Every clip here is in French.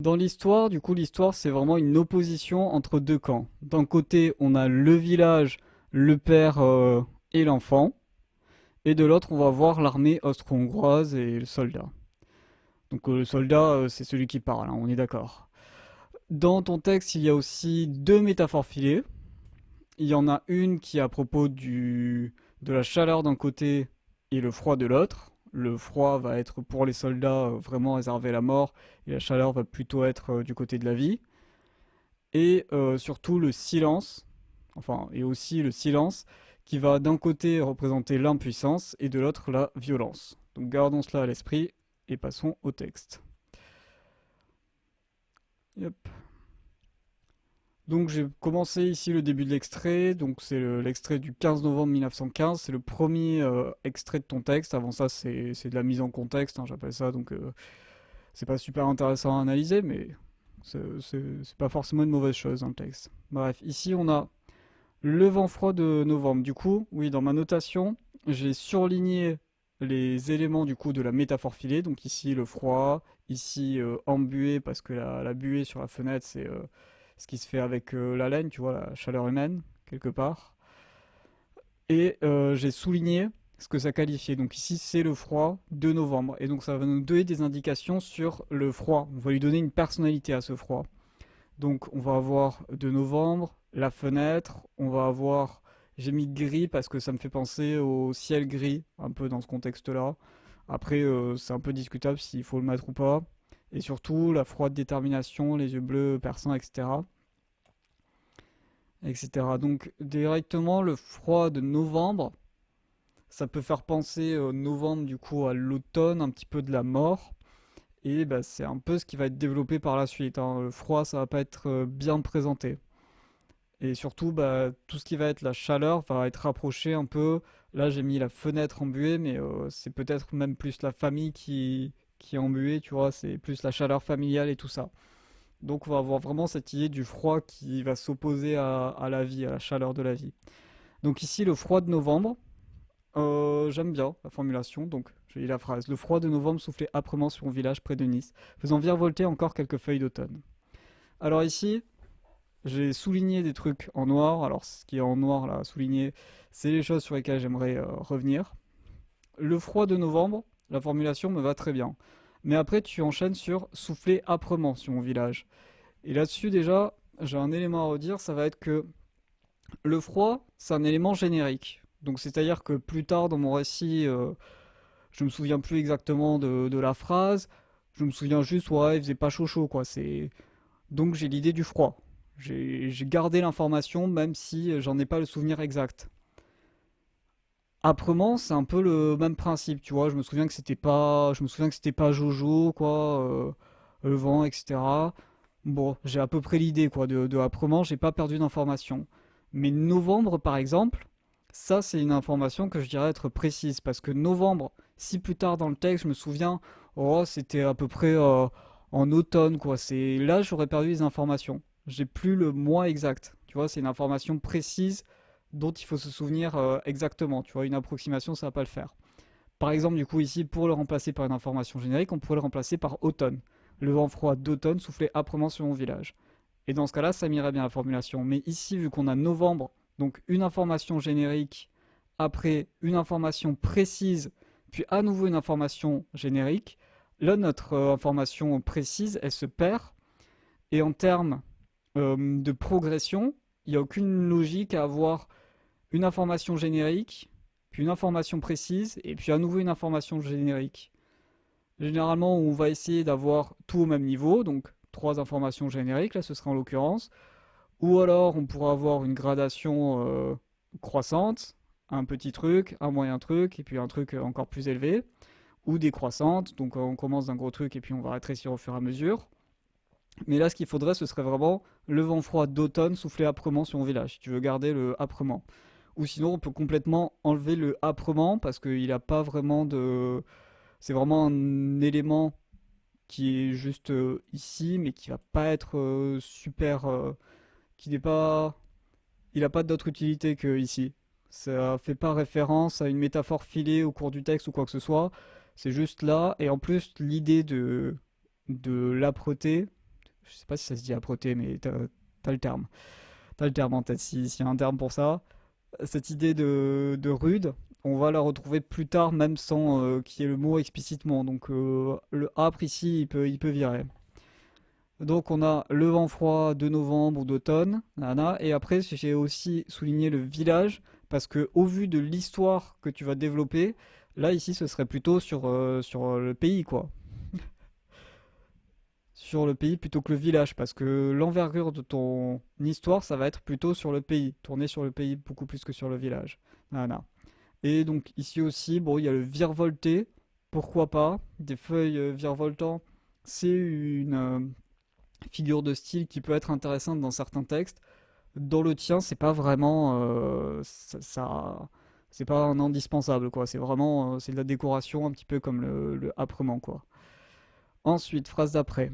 Dans l'histoire, du coup, l'histoire, c'est vraiment une opposition entre deux camps. D'un côté, on a le village, le père et l'enfant, et de l'autre, on va voir l'armée austro-hongroise et le soldat. Donc le soldat, c'est celui qui parle, hein, on est d'accord. Dans ton texte, il y a aussi deux métaphores filées. Il y en a une qui est à propos de la chaleur d'un côté et le froid de l'autre. Le froid va être pour les soldats vraiment réservé à la mort, et la chaleur va plutôt être du côté de la vie. Et surtout le silence, enfin, et aussi le silence, qui va d'un côté représenter l'impuissance et de l'autre la violence. Donc gardons cela à l'esprit et passons au texte. Yep. Donc j'ai commencé ici le début de l'extrait, donc c'est l'extrait du 15 novembre 1915, c'est le premier extrait de ton texte, avant ça c'est de la mise en contexte, hein, j'appelle ça, donc c'est pas super intéressant à analyser, mais c'est pas forcément une mauvaise chose dans le texte. Bref, ici on a le vent froid de novembre. Du coup, oui, dans ma notation, j'ai surligné les éléments du coup de la métaphore filée. Donc ici le froid, ici embué parce que la buée sur la fenêtre c'est ce qui se fait avec la laine, tu vois, la chaleur humaine quelque part. Et j'ai souligné ce que ça qualifiait. Donc ici c'est le froid de novembre. Et donc ça va nous donner des indications sur le froid. On va lui donner une personnalité à ce froid. Donc on va avoir de novembre, la fenêtre, on va avoir, j'ai mis gris parce que ça me fait penser au ciel gris, un peu dans ce contexte-là. Après, c'est un peu discutable s'il faut le mettre ou pas. Et surtout, la froide détermination, les yeux bleus perçants, etc. etc. Donc directement, le froid de novembre, ça peut faire penser novembre du coup à l'automne, un petit peu de la mort. Et bah, c'est un peu ce qui va être développé par la suite, hein. Le froid, ça va pas être bien présenté. Et surtout, bah, tout ce qui va être la chaleur va être rapproché un peu. Là, j'ai mis la fenêtre embuée, mais c'est peut-être même plus la famille qui est embuée, tu vois. C'est plus la chaleur familiale et tout ça. Donc, on va avoir vraiment cette idée du froid qui va s'opposer à la vie, à la chaleur de la vie. Donc, ici, le froid de novembre, j'aime bien la formulation. Donc, je lis la phrase. Le froid de novembre soufflait âprement sur mon village près de Nice, faisant virevolter encore quelques feuilles d'automne. Alors, ici, j'ai souligné des trucs en noir. Alors, ce qui est en noir là, souligné, c'est les choses sur lesquelles j'aimerais revenir. Le froid de novembre, la formulation me va très bien. Mais après, tu enchaînes sur souffler âprement sur mon village. Et là-dessus, déjà, j'ai un élément à redire, ça va être que le froid, c'est un élément générique. Donc, c'est-à-dire que plus tard dans mon récit, je me souviens plus exactement de la phrase. Je me souviens juste, ouais, il faisait pas chaud chaud, quoi. Donc, j'ai l'idée du froid. J'ai gardé l'information même si j'en ai pas le souvenir exact. Âprement, c'est un peu le même principe, tu vois. Je me souviens que c'était pas Jojo, quoi, le vent, etc. Bon, j'ai à peu près l'idée, quoi, de âprement. J'ai pas perdu d'information. Mais novembre, par exemple, ça, c'est une information que je dirais être précise, parce que novembre, si plus tard dans le texte, je me souviens, oh, c'était à peu près en automne, quoi. C'est là, j'aurais perdu les informations. J'ai plus le mois exact. Tu vois, c'est une information précise dont il faut se souvenir exactement. Tu vois, une approximation, ça va pas le faire. Par exemple, du coup, ici, pour le remplacer par une information générique, on pourrait le remplacer par automne. Le vent froid d'automne soufflait âprement sur mon village. Et dans ce cas-là, ça m'irait bien la formulation. Mais ici, vu qu'on a novembre, donc une information générique, après une information précise, puis à nouveau une information générique, là, notre information précise, elle se perd. Et en termes de progression, il n'y a aucune logique à avoir une information générique, puis une information précise, et puis à nouveau une information générique. Généralement, on va essayer d'avoir tout au même niveau, donc trois informations génériques, là ce sera en l'occurrence, ou alors on pourra avoir une gradation croissante, un petit truc, un moyen truc, et puis un truc encore plus élevé, ou décroissante, donc on commence d'un gros truc et puis on va rétrécir au fur et à mesure. Mais là, ce qu'il faudrait, ce serait vraiment le vent froid d'automne souffler âprement sur mon village, si tu veux garder le âprement. Ou sinon, on peut complètement enlever le âprement parce qu'il n'a pas vraiment de. C'est vraiment un élément qui est juste ici, mais qui va pas être super. Qui n'est pas. Il n'a pas d'autre utilité que ici. Ça fait pas référence à une métaphore filée au cours du texte ou quoi que ce soit. C'est juste là. Et en plus, l'idée de l'âpreté. je sais pas si ça se dit âpreté, mais t'as le terme. T'as le terme en tête, s'il y a un terme pour ça. Cette idée de rude, on va la retrouver plus tard, même sans qu'il y ait le mot explicitement. Donc le âpre ici, il peut virer. Donc on a le vent froid de novembre ou d'automne, nana. Et après, j'ai aussi souligné le village, parce que au vu de l'histoire que tu vas développer, là ici, ce serait plutôt sur le pays, quoi. Sur le pays plutôt que le village, parce que l'envergure de ton histoire, ça va être plutôt sur le pays, tourner sur le pays beaucoup plus que sur le village. Nana. Et donc ici aussi, bon, il y a le virevolté, pourquoi pas, des feuilles virevoltant, c'est une figure de style qui peut être intéressante dans certains textes. Dans le tien, c'est pas vraiment c'est pas un indispensable quoi. C'est vraiment c'est de la décoration un petit peu comme le âprement quoi. Ensuite, phrase d'après.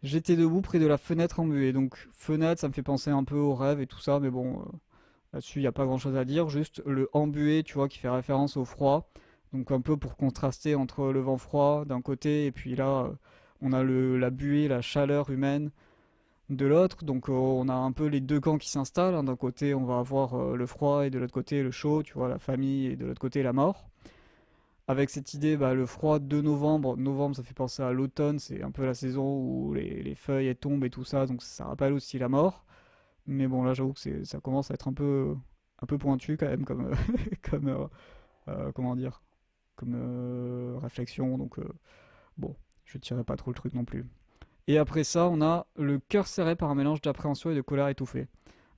J'étais debout près de la fenêtre embuée. Donc fenêtre, ça me fait penser un peu au rêve et tout ça, mais bon, là-dessus, il n'y a pas grand-chose à dire. Juste le embué, tu vois, qui fait référence au froid. Donc un peu pour contraster entre le vent froid d'un côté et puis là, on a la buée, la chaleur humaine de l'autre. Donc on a un peu les deux camps qui s'installent, hein. D'un côté, on va avoir le froid et de l'autre côté le chaud, tu vois, la famille et de l'autre côté la mort. Avec cette idée, bah, le froid de novembre, novembre ça fait penser à l'automne, c'est un peu la saison où les feuilles elles tombent et tout ça, donc ça rappelle aussi la mort. Mais bon, là j'avoue que ça commence à être un peu pointu quand même comme, comme comment dire, comme réflexion, donc bon, je tirerai pas trop le truc non plus. Et après ça, on a le cœur serré par un mélange d'appréhension et de colère étouffée.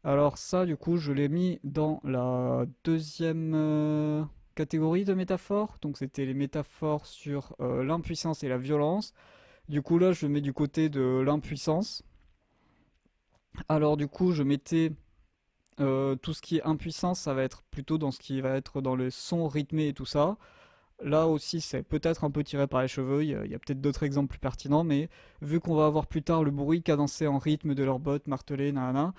Alors ça, du coup, je l'ai mis dans la deuxième catégorie de métaphores. Donc c'était les métaphores sur l'impuissance et la violence. Du coup là, je mets du côté de l'impuissance. Alors du coup, je mettais tout ce qui est impuissance, ça va être plutôt dans ce qui va être dans le son rythmé et tout ça. Là aussi, c'est peut-être un peu tiré par les cheveux, il y a peut-être d'autres exemples plus pertinents, mais vu qu'on va avoir plus tard le bruit cadencé en rythme de leurs bottes martelées, nanana,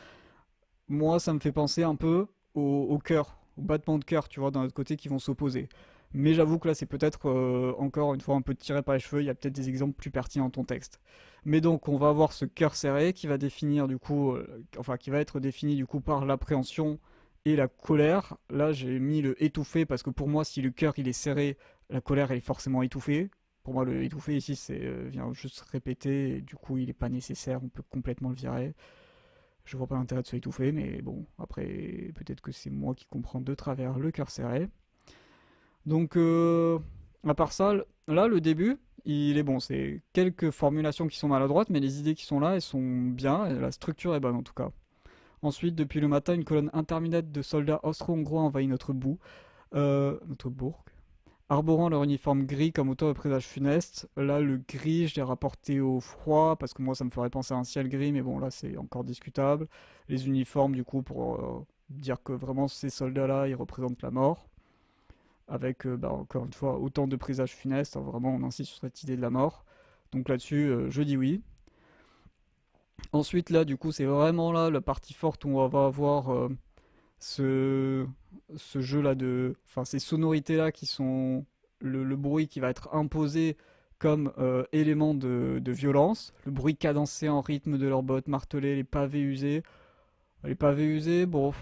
moi, ça me fait penser un peu au cœur, au battement de cœur, tu vois, d'un autre côté qui vont s'opposer. Mais j'avoue que là, c'est peut-être encore une fois un peu tiré par les cheveux, il y a peut-être des exemples plus pertinents dans ton texte. Mais donc, on va avoir ce cœur serré qui va définir du coup, enfin, qui va être défini du coup par l'appréhension et la colère. Là, j'ai mis le étouffé parce que pour moi, si le cœur il est serré, la colère elle est forcément étouffée. Pour moi, le étouffé ici, c'est vient juste répéter, et du coup, il n'est pas nécessaire, on peut complètement le virer. Je vois pas l'intérêt de se étouffer, mais bon, après, peut-être que c'est moi qui comprends de travers le cœur serré. Donc, à part ça, là, le début, il est bon. C'est quelques formulations qui sont maladroites, mais les idées qui sont là, elles sont bien, et la structure est bonne en tout cas. Ensuite, depuis le matin, une colonne interminable de soldats austro-hongrois envahit notre bourg, arborant leur uniforme gris comme auteur de présage funeste. Là, le gris, je l'ai rapporté au froid, parce que moi, ça me ferait penser à un ciel gris, mais bon, là, c'est encore discutable. Les uniformes, du coup, pour dire que vraiment, ces soldats-là, ils représentent la mort, avec, bah, encore une fois, autant de présages funestes, hein, vraiment, on insiste sur cette idée de la mort. Donc là-dessus, je dis oui. Ensuite, là, du coup, c'est vraiment là la partie forte où on va avoir ce, ce jeu-là enfin ces sonorités-là qui sont le bruit qui va être imposé comme élément de violence, le bruit cadencé en rythme de leurs bottes martelées, les pavés usés. Les pavés usés, bon,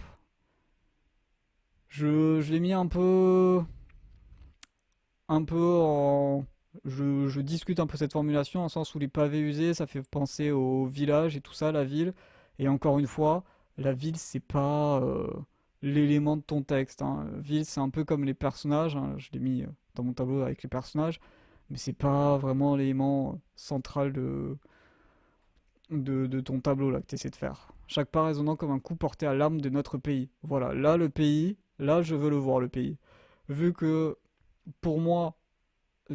je l'ai mis un peu en... Je discute un peu cette formulation, en sens où les pavés usés, ça fait penser au village et tout ça, la ville. Et encore une fois, la ville, c'est pas l'élément de ton texte, hein. Ville, c'est un peu comme les personnages, hein. Je l'ai mis dans mon tableau avec les personnages, mais c'est pas vraiment l'élément central de ton tableau là que tu essaies de faire. Chaque pas résonnant comme un coup porté à l'âme de notre pays. Voilà, là le pays, là je veux le voir le pays. Vu que pour moi,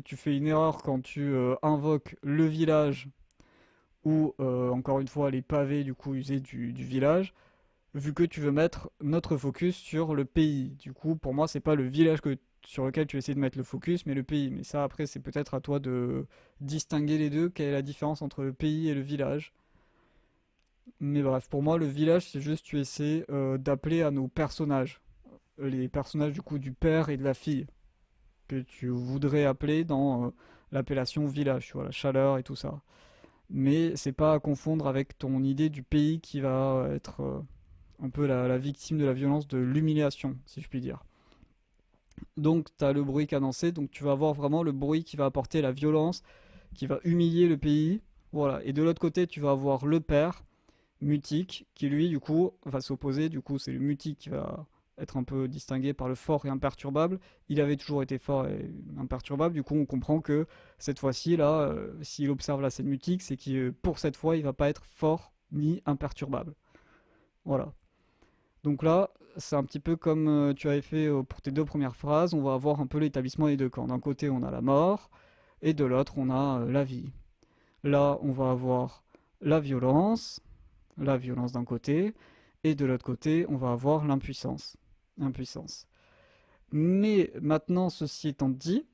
tu fais une erreur quand tu invoques le village ou encore une fois les pavés du coup usés du village, vu que tu veux mettre notre focus sur le pays. Du coup, pour moi, c'est pas le village sur lequel tu essaies de mettre le focus, mais le pays. Mais ça, après, c'est peut-être à toi de distinguer les deux. Quelle est la différence entre le pays et le village? Mais bref, pour moi, le village, c'est juste tu essaies d'appeler à nos personnages. Les personnages du coup du père et de la fille que tu voudrais appeler dans l'appellation village, tu vois, la chaleur et tout ça. mais c'est pas à confondre avec ton idée du pays qui va être un peu la victime de la violence, de l'humiliation, si je puis dire. Donc tu as le bruit cadencé, donc tu vas avoir vraiment le bruit qui va apporter la violence, qui va humilier le pays. Voilà. Et de l'autre côté, tu vas avoir le père, mutique, qui lui, du coup, va s'opposer. Du coup, c'est le mutique qui va être un peu distingué par le fort et imperturbable. Il avait toujours été fort et imperturbable. Du coup, on comprend que cette fois-ci, là, s'il observe la scène mutique, c'est que pour cette fois, il va pas être fort ni imperturbable. Voilà. Donc là, c'est un petit peu comme tu avais fait pour tes deux premières phrases. On va avoir un peu l'établissement des deux camps. D'un côté, on a la mort, et de l'autre, on a la vie. Là, on va avoir la violence d'un côté, et de l'autre côté, on va avoir l'impuissance. L'impuissance. Mais maintenant, ceci étant dit,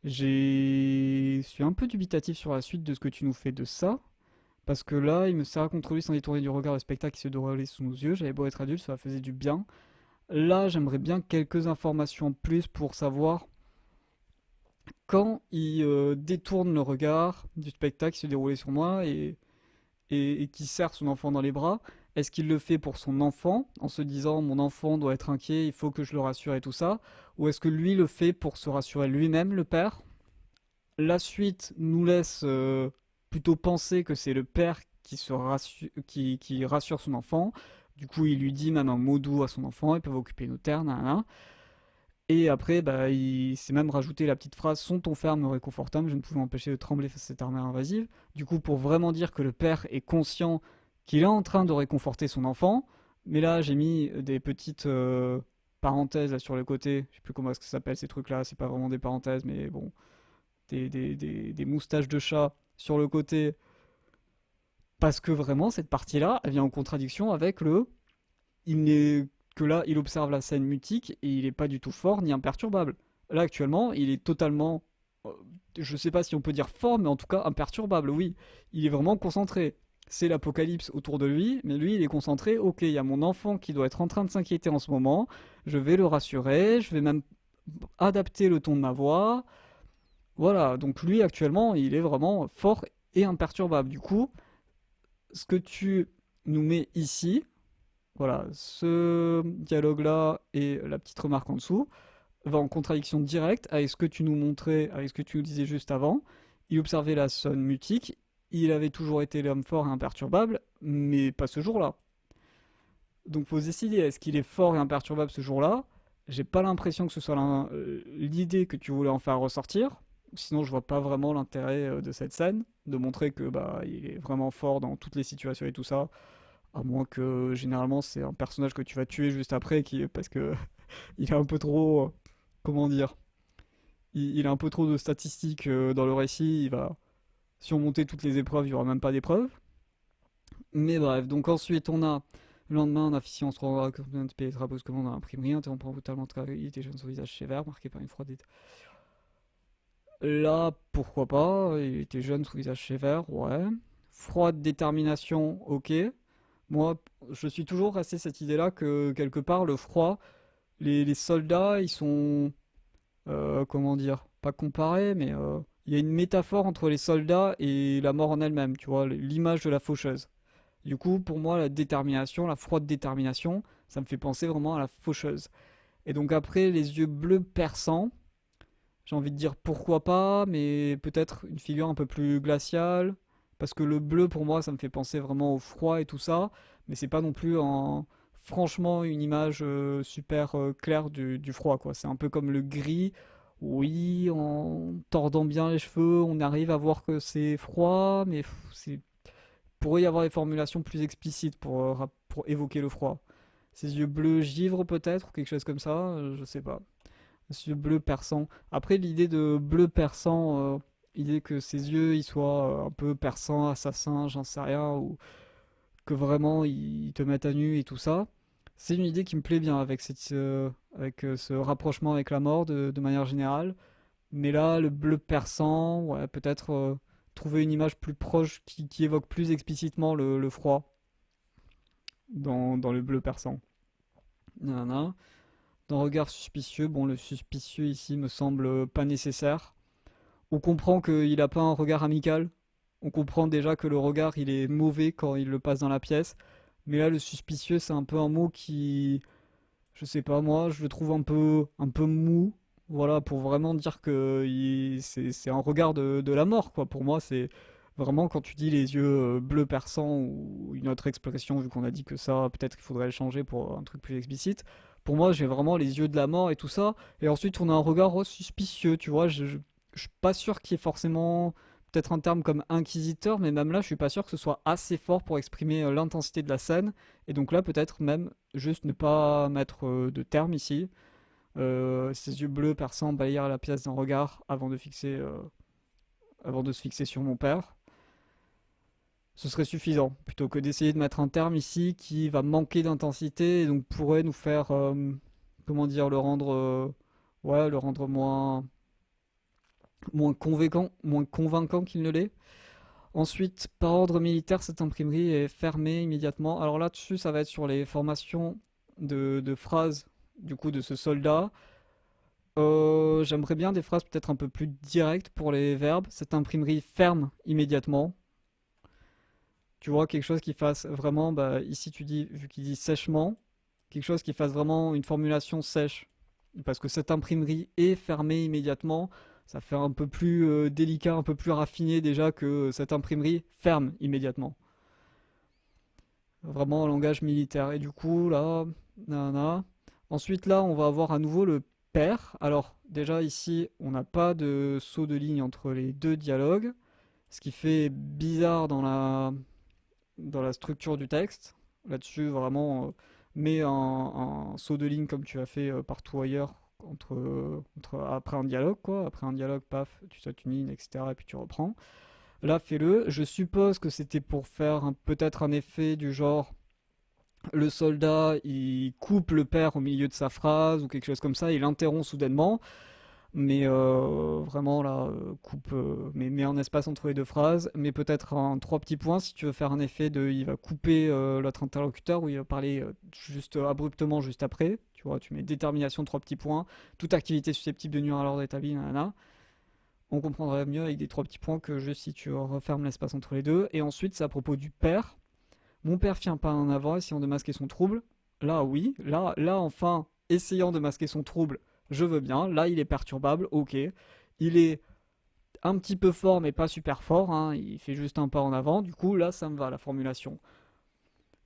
je suis un peu dubitatif sur la suite de ce que tu nous fais de ça, parce que là, il me sert contre lui sans détourner du regard le spectacle qui se déroulait sous nos yeux. J'avais beau être adulte, ça faisait du bien. Là, j'aimerais bien quelques informations en plus pour savoir quand il détourne le regard du spectacle qui se déroulait sur moi et qui serre son enfant dans les bras. Est-ce qu'il le fait pour son enfant, en se disant mon enfant doit être inquiet, il faut que je le rassure et tout ça? Ou est-ce que lui le fait pour se rassurer lui-même, le père? La suite nous laisse plutôt penser que c'est le père qui rassure son enfant. Du coup, il lui dit même un mot doux à son enfant, ils peuvent occuper nos terres, nanana. Et après, bah, il s'est même rajouté la petite phrase son ton ferme me réconforta, mais je ne pouvais m'empêcher de trembler face à cette armée invasive. Du coup, pour vraiment dire que le père est conscient qu'il est en train de réconforter son enfant. Mais là, j'ai mis des petites parenthèses là, sur le côté. Je sais plus comment est-ce que ça s'appelle ces trucs-là. C'est pas vraiment des parenthèses, mais bon, des moustaches de chat sur le côté. Parce que vraiment, cette partie-là, elle vient en contradiction avec le il n'est que là, il observe la scène mutique et il n'est pas du tout fort ni imperturbable. Là, actuellement, il est totalement. Je sais pas si on peut dire fort, mais en tout cas imperturbable, oui. Il est vraiment concentré. C'est l'apocalypse autour de lui, mais lui, il est concentré. Ok, il y a mon enfant qui doit être en train de s'inquiéter en ce moment. Je vais le rassurer. Je vais même adapter le ton de ma voix. Voilà, donc lui, actuellement, il est vraiment fort et imperturbable. Du coup, ce que tu nous mets ici, voilà, ce dialogue-là et la petite remarque en dessous va en contradiction directe avec ce que tu nous montrais, avec ce que tu nous disais juste avant. Il observait la sonne mutique, il avait toujours été l'homme fort et imperturbable, mais pas ce jour-là. Donc faut se décider, est-ce qu'il est fort et imperturbable ce jour-là? J'ai pas l'impression que ce soit l'idée que tu voulais en faire ressortir. Sinon, je vois pas vraiment l'intérêt de cette scène, de montrer que bah il est vraiment fort dans toutes les situations et tout ça. À moins que généralement c'est un personnage que tu vas tuer juste après, parce que il a un peu trop, comment dire, il a un peu trop de statistiques dans le récit. Il va surmonter toutes les épreuves, il n'y aura même pas d'épreuves. Mais bref, donc ensuite on a le lendemain, un officier en se rendra comme un pays très brusquement dans l'imprimerie, interrompant brutalement le travail, il était jeune, son visage sévère, marqué par une froide. Là, pourquoi pas, il était jeune, son visage sévère, ouais. Froide détermination, ok. Moi, je suis toujours resté cette idée-là que quelque part, le froid, les soldats, ils sont, comment dire, pas comparés, mais il y a une métaphore entre les soldats et la mort en elle-même, tu vois, l'image de la faucheuse. Du coup, pour moi, la détermination, la froide détermination, ça me fait penser vraiment à la faucheuse. Et donc après, les yeux bleus perçants, j'ai envie de dire pourquoi pas, mais peut-être une figure un peu plus glaciale, parce que le bleu pour moi ça me fait penser vraiment au froid et tout ça, mais c'est pas non plus franchement une image super claire du froid quoi. C'est un peu comme le gris, oui, en tordant bien les cheveux, on arrive à voir que c'est froid, mais c'est pourrait y avoir des formulations plus explicites pour évoquer le froid. Ces yeux bleus givre peut-être, ou quelque chose comme ça, je sais pas. Ses yeux bleus perçants. Après, l'idée de bleu perçant, l'idée que ses yeux ils soient un peu perçants, assassins, j'en sais rien, ou que vraiment ils te mettent à nu et tout ça, c'est une idée qui me plaît bien avec ce rapprochement avec la mort de manière générale. Mais là, le bleu perçant, ouais, peut-être trouver une image plus proche qui évoque plus explicitement le froid dans le bleu perçant. Nanana. D'un regard suspicieux, bon, le suspicieux ici me semble pas nécessaire. On comprend qu'il a pas un regard amical. On comprend déjà que le regard, il est mauvais quand il le passe dans la pièce. Mais là, le suspicieux, c'est un peu un mot qui, je sais pas moi, je le trouve un peu mou. Voilà, pour vraiment dire que c'est un regard de la mort, quoi. Pour moi, c'est vraiment quand tu dis les yeux bleus perçants ou une autre expression, vu qu'on a dit que ça, peut-être qu'il faudrait le changer pour un truc plus explicite. Pour moi, j'ai vraiment les yeux de la mort et tout ça. Et ensuite, on a un regard suspicieux, tu vois. Je suis pas sûr qu'il y ait forcément peut-être un terme comme inquisiteur, mais même là, je suis pas sûr que ce soit assez fort pour exprimer l'intensité de la scène. Et donc là, peut-être même juste ne pas mettre de terme ici. Ses yeux bleus perçants balayèrent la pièce d'un regard avant de se fixer sur mon père. Ce serait suffisant, plutôt que d'essayer de mettre un terme ici qui va manquer d'intensité et donc pourrait nous faire, comment dire, ouais, le rendre moins convaincant qu'il ne l'est. Ensuite, par ordre militaire, cette imprimerie est fermée immédiatement. Alors là-dessus, ça va être sur les formations de phrases du coup de ce soldat. J'aimerais bien des phrases peut-être un peu plus directes pour les verbes. Cette imprimerie ferme immédiatement. Tu vois, quelque chose qui fasse vraiment, bah, ici tu dis, vu qu'il dit sèchement, quelque chose qui fasse vraiment une formulation sèche. Parce que cette imprimerie est fermée immédiatement, ça fait un peu plus délicat, un peu plus raffiné déjà que cette imprimerie ferme immédiatement. Vraiment un langage militaire. Et du coup, là, nanana. Ensuite, là, on va avoir à nouveau le père. Alors, déjà ici, on n'a pas de saut de ligne entre les deux dialogues, ce qui fait bizarre dans la structure du texte. Là-dessus, vraiment, mets un saut de ligne comme tu as fait partout ailleurs après un dialogue, quoi. Après un dialogue, paf, tu sautes une ligne, etc. Et puis tu reprends. Là, fais-le. Je suppose que c'était pour faire peut-être un effet du genre le soldat, il coupe le père au milieu de sa phrase ou quelque chose comme ça, il interrompt soudainement. Mais vraiment là, coupe, mais un espace entre les deux phrases, mais peut-être en trois petits points si tu veux faire un effet de, il va couper l'autre interlocuteur ou il va parler juste abruptement juste après. Tu vois, tu mets détermination trois petits points, toute activité susceptible de nuire à l'ordre établi, nanana. On comprendrait mieux avec des trois petits points que juste si tu refermes l'espace entre les deux. Et ensuite, c'est à propos du père. Mon père fit un pas en avant, essayant de masquer son trouble. Là, oui, là, enfin, essayant de masquer son trouble, je veux bien. Là, il est perturbable, ok. Il est un petit peu fort, mais pas super fort, hein. Il fait juste un pas en avant. Du coup, là, ça me va, la formulation.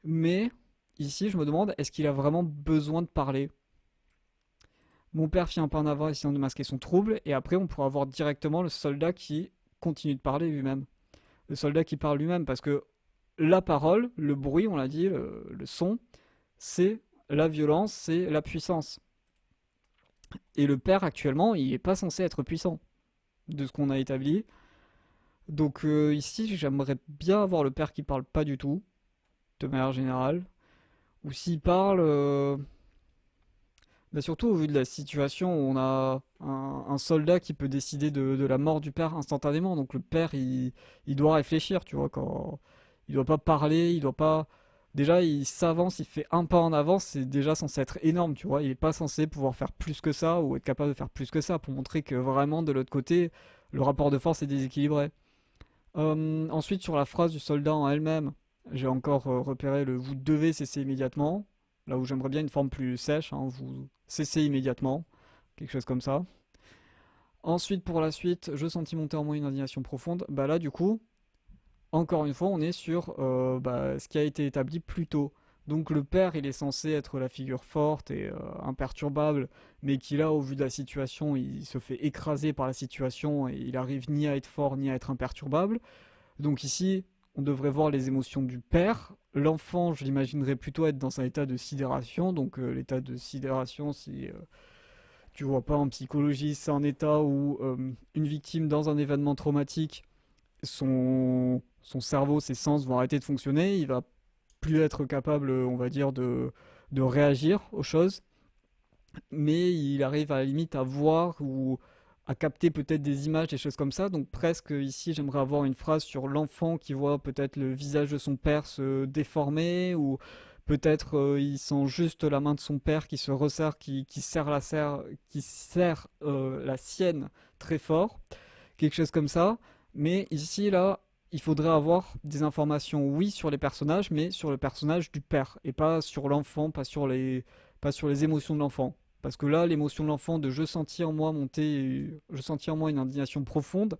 Mais, ici, je me demande, est-ce qu'il a vraiment besoin de parler? Mon père fit un pas en avant, essayant de masquer son trouble. Et après, on pourra voir directement le soldat qui continue de parler lui-même. Le soldat qui parle lui-même, parce que la parole, le bruit, on l'a dit, le son, c'est la violence, c'est la puissance. Et le père actuellement, il n'est pas censé être puissant, de ce qu'on a établi. Donc ici, j'aimerais bien avoir le père qui parle pas du tout, de manière générale. Ou s'il parle, bah surtout au vu de la situation où on a un soldat qui peut décider de la mort du père instantanément. Donc le père, il doit réfléchir, tu vois, quand il doit pas parler, il doit pas. Déjà, il s'avance, il fait un pas en avant, c'est déjà censé être énorme, tu vois. Il est pas censé pouvoir faire plus que ça ou être capable de faire plus que ça pour montrer que vraiment de l'autre côté, le rapport de force est déséquilibré. Ensuite, sur la phrase du soldat en elle-même, j'ai encore repéré le vous devez cesser immédiatement. Là où j'aimerais bien une forme plus sèche, hein, vous cessez immédiatement, quelque chose comme ça. Ensuite, pour la suite, je sentis monter en moi une indignation profonde. Bah là, du coup, encore une fois, on est sur bah, ce qui a été établi plus tôt. Donc le père, il est censé être la figure forte et imperturbable, mais qui là, au vu de la situation, il se fait écraser par la situation et il arrive ni à être fort ni à être imperturbable. Donc ici, on devrait voir les émotions du père. L'enfant, je l'imaginerais plutôt être dans un état de sidération. Donc l'état de sidération, si tu vois pas en psychologie, c'est un état où une victime dans un événement traumatique, son cerveau, ses sens vont arrêter de fonctionner. Il va plus être capable, on va dire, de réagir aux choses. Mais il arrive à la limite à voir ou à capter peut-être des images, des choses comme ça. Donc presque ici, j'aimerais avoir une phrase sur l'enfant qui voit peut-être le visage de son père se déformer, ou peut-être il sent juste la main de son père qui se resserre, qui serre la sienne très fort, quelque chose comme ça. Mais ici, là, il faudrait avoir des informations, oui, sur les personnages, mais sur le personnage du père, et pas sur l'enfant, pas sur les émotions de l'enfant. Parce que là, l'émotion de l'enfant de je sentis en moi monter, je sentis en moi une indignation profonde,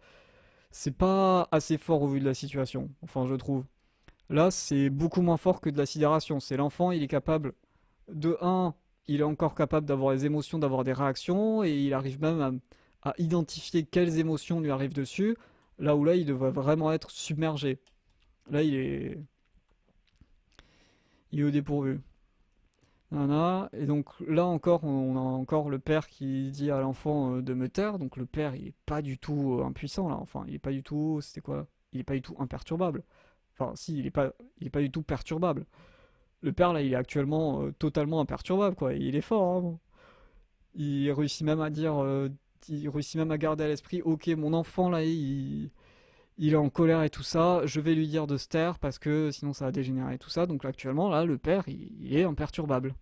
c'est pas assez fort au vu de la situation, enfin je trouve. Là, c'est beaucoup moins fort que de la sidération. C'est l'enfant, il est capable, de un, il est encore capable d'avoir les émotions, d'avoir des réactions, et il arrive même à identifier quelles émotions lui arrivent dessus, là où là, il devrait vraiment être submergé. Là, il est au dépourvu. Nana. Et donc là encore, on a encore le père qui dit à l'enfant de me taire. Donc le père, il est pas du tout impuissant là. Enfin, il est pas du tout. C'était quoi? Il est pas du tout imperturbable. Enfin, si, il est pas du tout perturbable. Le père là, il est actuellement totalement imperturbable quoi. Il est fort. Hein. Il réussit même à dire, il réussit même à garder à l'esprit. Ok, mon enfant là, il est en colère et tout ça. Je vais lui dire de se taire parce que sinon ça va dégénérer et tout ça. Donc là, actuellement là, le père, il est imperturbable.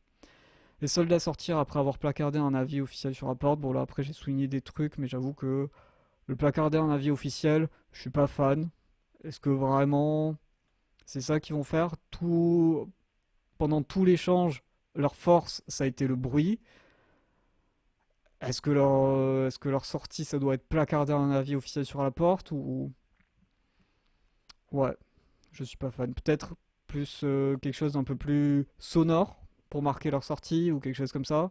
Les soldats sortirent après avoir placardé un avis officiel sur la porte. Bon là après j'ai souligné des trucs, mais j'avoue que le placarder un avis officiel, je suis pas fan. Est-ce que vraiment c'est ça qu'ils vont faire tout pendant tout l'échange? Leur force, ça a été le bruit. Est-ce que leur sortie, ça doit être placarder un avis officiel sur la porte ou ouais, je suis pas fan. Peut-être plus quelque chose d'un peu plus sonore pour marquer leur sortie ou quelque chose comme ça.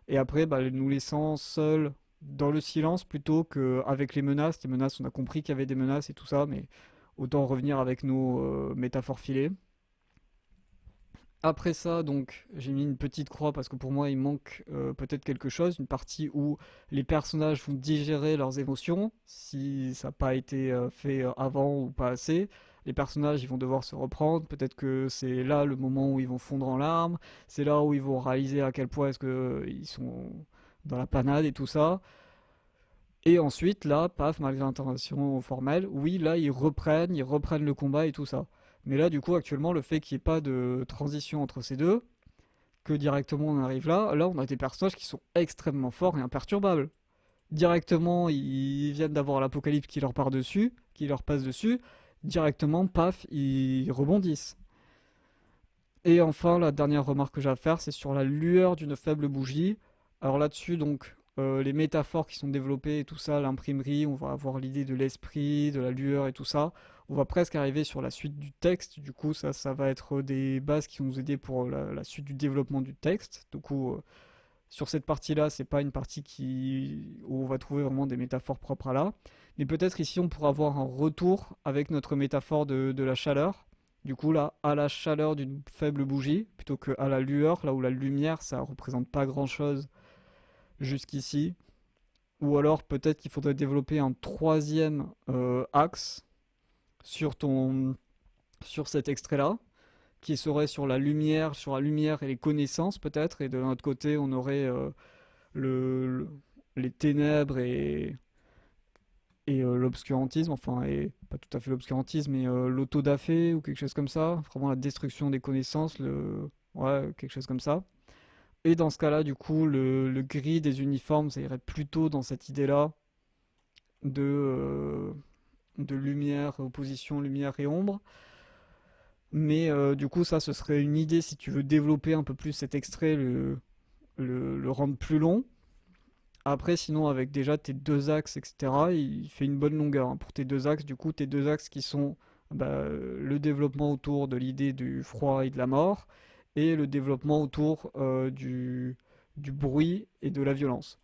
Et après, bah, nous laissant seuls dans le silence plutôt qu'avec les menaces. Les menaces, on a compris qu'il y avait des menaces et tout ça, mais autant revenir avec nos métaphores filées. Après ça, donc, j'ai mis une petite croix parce que pour moi, il manque peut-être quelque chose, une partie où les personnages vont digérer leurs émotions, si ça n'a pas été fait avant ou pas assez. Les personnages, ils vont devoir se reprendre. Peut-être que c'est là le moment où ils vont fondre en larmes. C'est là où ils vont réaliser à quel point est-ce que ils sont dans la panade et tout ça. Et ensuite, là, paf, malgré l'intervention formelle, oui, là, ils reprennent le combat et tout ça. Mais là, du coup, actuellement, le fait qu'il n'y ait pas de transition entre ces deux, que directement on arrive là, là, on a des personnages qui sont extrêmement forts et imperturbables. Directement, ils viennent d'avoir l'apocalypse qui leur part dessus, qui leur passe dessus. Directement, paf, ils rebondissent. Et enfin, la dernière remarque que j'ai à faire, c'est sur la lueur d'une faible bougie. Alors là-dessus, donc, les métaphores qui sont développées et tout ça, l'imprimerie, on va avoir l'idée de l'esprit, de la lueur et tout ça. On va presque arriver sur la suite du texte. Du coup, ça va être des bases qui vont nous aider pour la suite du développement du texte. Du coup, sur cette partie-là, c'est pas une partie où on va trouver vraiment des métaphores propres à là. Mais peut-être ici, on pourra avoir un retour avec notre métaphore de la chaleur. Du coup, là, à la chaleur d'une faible bougie, plutôt qu'à la lueur, là où la lumière, ça représente pas grand-chose jusqu'ici. Ou alors, peut-être qu'il faudrait développer un troisième axe sur sur cet extrait-là, qui serait sur la lumière et les connaissances, peut-être. Et de l'autre côté, on aurait le, le- les ténèbres et l'obscurantisme, enfin, et pas tout à fait l'obscurantisme, mais l'autodafé ou quelque chose comme ça, vraiment la destruction des connaissances, ouais, quelque chose comme ça. Et dans ce cas-là, du coup, le gris des uniformes, ça irait plutôt dans cette idée-là de, de lumière, opposition lumière et ombre. Mais du coup, ça, ce serait une idée si tu veux développer un peu plus cet extrait, le rendre plus long. Après, sinon, avec déjà tes deux axes, etc., il fait une bonne longueur hein, pour tes deux axes. Du coup, tes deux axes qui sont bah, le développement autour de l'idée du froid et de la mort, et le développement autour du bruit et de la violence.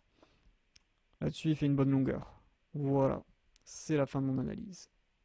Là-dessus, il fait une bonne longueur. Voilà, c'est la fin de mon analyse.